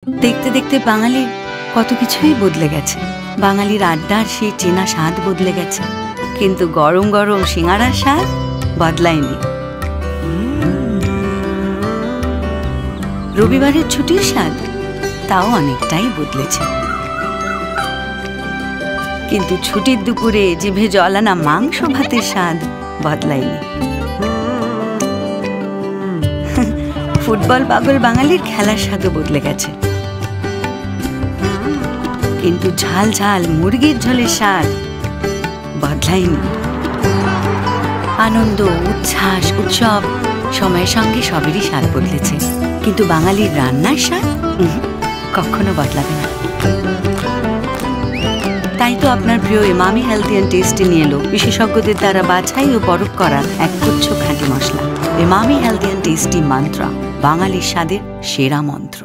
দেখতে দেখতে বাঙালির কত কিছুই বদলে গেছে। বাঙালির আড্ডার সেই চেনা স্বাদ বদলে গেছে, কিন্তু গরম গরম সিঙ্গারার স্বাদ বদলায়নি। রবিবারের ছুটির স্বাদ তাও অনেকটাই বদলেছে, কিন্তু ছুটির দুপুরে জিভে জল আনা মাংস ভাতের স্বাদ বদলায়নি। ফুটবল পাগল বাঙালির খেলার স্বাদও বদলে গেছে, কিন্তু ঝাল ঝাল মুরগির ঝোলের স্বাদ বদলায়নি। আনন্দ, উচ্ছ্বাস, উৎসব সময়ের সঙ্গে সবেরই স্বাদ বদলেছে, কিন্তু বাঙালির রান্নার স্বাদ কখনো বদলাবে না। তাই তো আপনার প্রিয় ইমামি হেলথি অ্যান্ড টেস্টি নিয়ে এলো বিশেষজ্ঞদের দ্বারা বাছাই ও পরখ করা এক গুচ্ছ খাঁটি মশলা। ইমামি হেলথি অ্যান্ড টেস্টি মন্ত্রা, বাঙালির স্বাদের সেরা মন্ত্র।